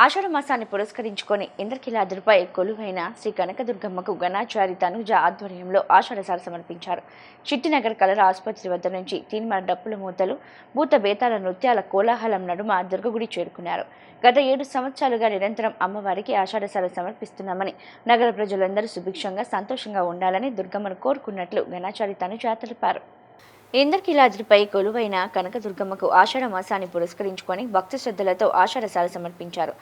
ఆషాఢ మాసాన్ని పురస్కరించుకొని ఇంద్రకీలాద్రిపై కొలువైన శ్రీ కనకదుర్గమ్మకు గణాచారి తనుజ ఆధ్వర్యంలో ఆషాఢసార సమర్పించారు. చిట్టినగర్ కలర ఆసుపత్రి వద్ద నుంచి తీన్మార్ డప్పుల మూతలు, భూత బేతాల నృత్యాల కోలాహలం నడుమ దుర్గగుడి చేరుకున్నారు. గత 7 సంవత్సరాలుగా నిరంతరం అమ్మవారికి ఆషాఢసార సమర్పిస్తున్నామని, నగర ప్రజలందరూ సుభిక్షంగా సంతోషంగా ఉండాలని దుర్గమ్మను కోరుకున్నట్లు గణాచారి తనుజ తెలిపారు. ఇంద్రకీలాద్రిపై కొలువైన కనకదుర్గమ్మకు ఆషాఢ మాసాన్ని పురస్కరించుకొని భక్తి శ్రద్ధలతో ఆషాఢసార సమర్పించారు.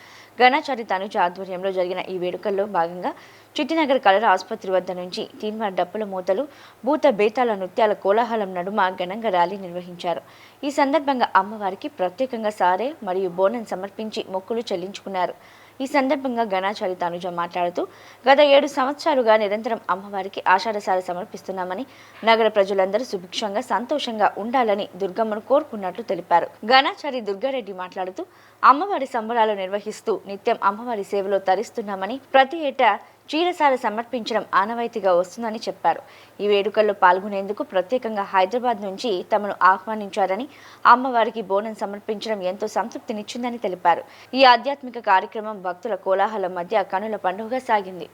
గణాచారి తనుజ ఆధ్వర్యంలో జరిగిన ఈ వేడుకల్లో భాగంగా చిట్టినగర్ కలర ఆసుపత్రి వద్ద నుంచి తీన్మార్ డప్పుల మూతలు, భూత బేతాల నృత్యాల కోలాహలం నడుమ ఘనంగా ర్యాలీ నిర్వహించారు. ఈ సందర్భంగా అమ్మవారికి ప్రత్యేకంగా సారె మరియు బోనం సమర్పించి మొక్కులు చెల్లించుకున్నారు. ఈ సందర్భంగా గణాచారి తనుజ మాట్లాడుతూ, గత 7 సంవత్సరాలుగా నిరంతరం అమ్మవారికి ఆషాఢసార సమర్పిస్తున్నామని, నగర ప్రజలందరూ సుభిక్షంగా సంతోషంగా ఉండాలని దుర్గమ్మను కోరుకున్నట్లు తెలిపారు. గణాచారి దుర్గారెడ్డి మాట్లాడుతూ, అమ్మవారి సంబరాలు నిర్వహిస్తూ నిత్యం అమ్మవారి సేవలో తరిస్తున్నామని, ప్రతి ఏటా క్షీరసార సమర్పించడం ఆనవాయితీగా వస్తుందని చెప్పారు. ఈ వేడుకల్లో పాల్గొనేందుకు ప్రత్యేకంగా హైదరాబాద్ నుంచి తమను ఆహ్వానించారని, అమ్మవారికి బోనం సమర్పించడం ఎంతో సంతృప్తినిచ్చిందని తెలిపారు. ఈ ఆధ్యాత్మిక కార్యక్రమం భక్తుల కోలాహలం మధ్య కనుల పండుగగా సాగింది.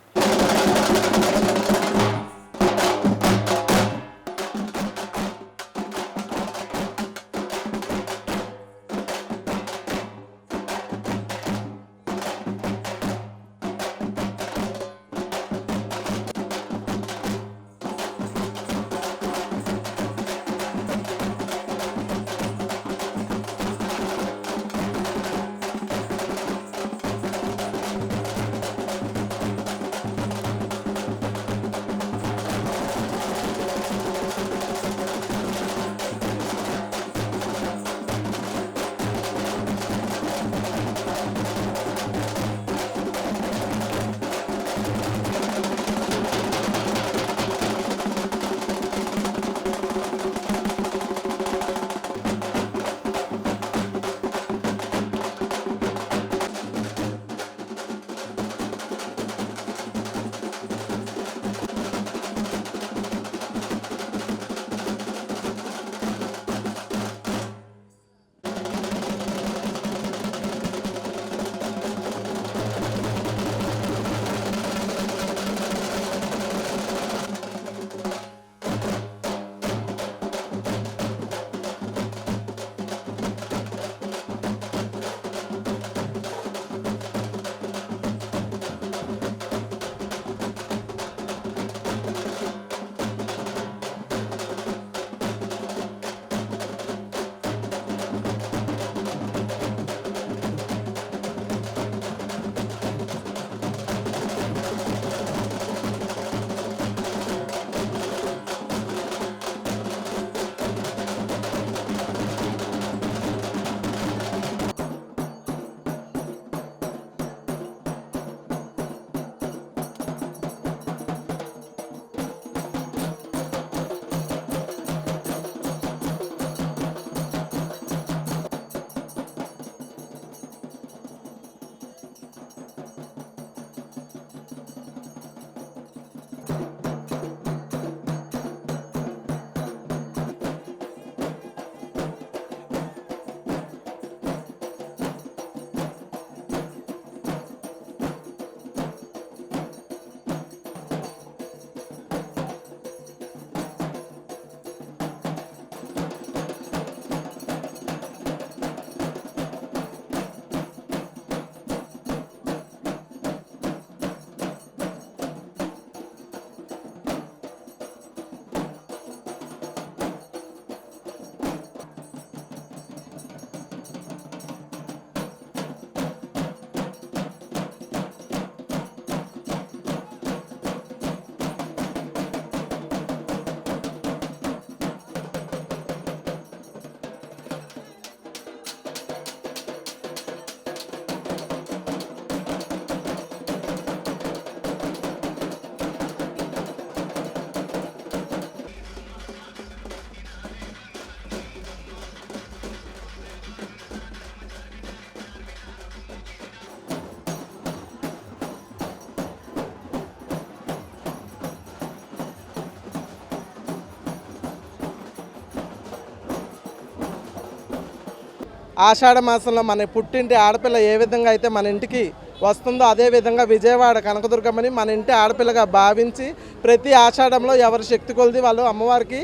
ఆషాఢ మాసంలో మన పుట్టింటి ఆడపిల్ల ఏ విధంగా అయితే మన ఇంటికి వస్తుందో అదే విధంగా విజయవాడ కనకదుర్గమ్మని మన ఇంటి ఆడపిల్లగా భావించి ప్రతి ఆషాఢంలో ఎవరి శక్తి కొలిది వాళ్ళు అమ్మవారికి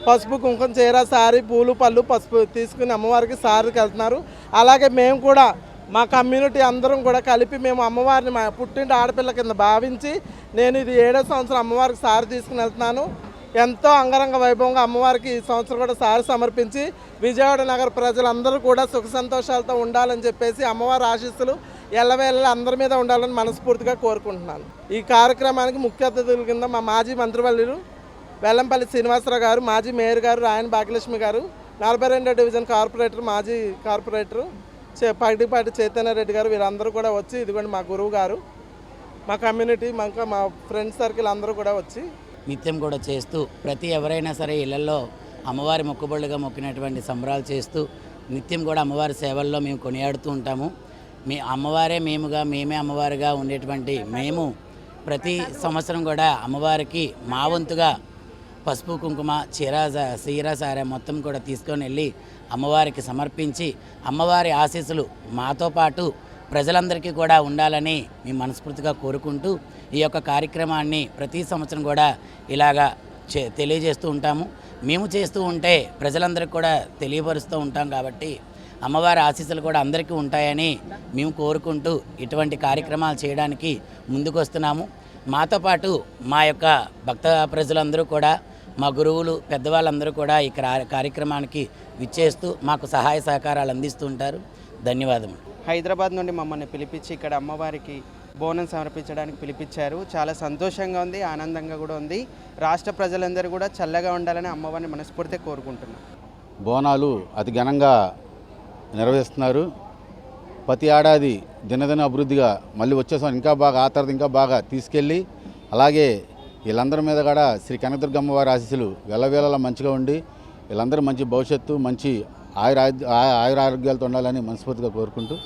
పసుపు కుంకుమ చీర సారీ పూలు పళ్ళు పసుపు తీసుకుని అమ్మవారికి సారికి వెళ్తున్నారు. అలాగే మేము కూడా మా కమ్యూనిటీ అందరం కూడా కలిపి మేము అమ్మవారిని మా పుట్టింటి ఆడపిల్ల కింద భావించి నేను ఇది 7వ సంవత్సరం అమ్మవారికి సారి తీసుకుని వెళ్తున్నాను. ఎంతో అంగరంగ వైభవంగా అమ్మవారికి ఈ సంవత్సరం కూడా సారి సమర్పించి విజయవాడ నగర ప్రజలందరూ కూడా సుఖ సంతోషాలతో ఉండాలని చెప్పేసి అమ్మవారి ఆశీస్సులు ఎల్లవేళలా అందరి మీద ఉండాలని మనస్ఫూర్తిగా కోరుకుంటున్నాను. ఈ కార్యక్రమానికి ముఖ్య అతిథుల కింద మా మాజీ మంత్రివర్యులు వెల్లంపల్లి శ్రీనివాసరావు గారు, మాజీ మేయర్ గారు రాయన భాగ్యలక్ష్మి గారు, 42వ డివిజన్ కార్పొరేటర్ మాజీ కార్పొరేటరు పగడిపాటి చైతన్య రెడ్డి గారు, వీరందరూ కూడా వచ్చి ఇదిగోండి మా గురువు గారు, మా కమ్యూనిటీ మా ఫ్రెండ్స్ సర్కిల్ అందరూ కూడా వచ్చి నిత్యం కూడా చేస్తూ ప్రతి ఎవరైనా సరే ఇళ్లలో అమ్మవారి మొక్కుబళ్ళుగా మొక్కినటువంటి సంబరాలు చేస్తూ నిత్యం కూడా అమ్మవారి సేవల్లో మేము కొనియాడుతూ ఉంటాము. మీ అమ్మవారే మేముగా మేమే అమ్మవారిగా ఉండేటువంటి మేము ప్రతి సంవత్సరం కూడా అమ్మవారికి మా వంతుగా పసుపు కుంకుమ చీర సారె మొత్తం కూడా తీసుకొని వెళ్ళి అమ్మవారికి సమర్పించి అమ్మవారి ఆశీస్సులు మాతో పాటు ప్రజలందరికీ కూడా ఉండాలని మేము మనస్ఫూర్తిగా కోరుకుంటూ ఈ యొక్క కార్యక్రమాన్ని ప్రతి సంవత్సరం కూడా ఇలాగా తెలియజేస్తూ ఉంటాము. మేము చేస్తూ ఉంటే ప్రజలందరికీ కూడా తెలియపరుస్తూ ఉంటాం కాబట్టి అమ్మవారి ఆశీస్సులు కూడా అందరికీ ఉంటాయని మేము కోరుకుంటూ ఇటువంటి కార్యక్రమాలు చేయడానికి ముందుకు వస్తున్నాము. మాతో పాటు మా యొక్క భక్త ప్రజలందరూ కూడా మా గురువులు పెద్దవాళ్ళందరూ కూడా ఈ కార్యక్రమానికి విచ్చేస్తూ మాకు సహాయ సహకారాలు అందిస్తూ ఉంటారు. ధన్యవాదములు. హైదరాబాద్ నుండి మమ్మల్ని పిలిపించి ఇక్కడ అమ్మవారికి బోనం సమర్పించడానికి పిలిపించారు. చాలా సంతోషంగా ఉంది, ఆనందంగా కూడా ఉంది. రాష్ట్ర ప్రజలందరూ కూడా చల్లగా ఉండాలని అమ్మవారిని మనస్ఫూర్తిగా కోరుకుంటున్నాం. బోనాలు అతి ఘనంగా నిర్వహిస్తున్నారు. ప్రతి ఏడాది దినదిన అభివృద్ధిగా మళ్ళీ వచ్చేసాం ఇంకా బాగా ఆ తర్వాత ఇంకా బాగా తీసుకెళ్ళి అలాగే వీళ్ళందరి మీద కూడా శ్రీ కనకదుర్గమ్మ వారి ఆశీస్సులు వెళ్ళవేళలా మంచిగా ఉండి వీళ్ళందరూ మంచి భవిష్యత్తు మంచి ఆయురారోగ్యాలతో ఉండాలని మనస్ఫూర్తిగా కోరుకుంటూ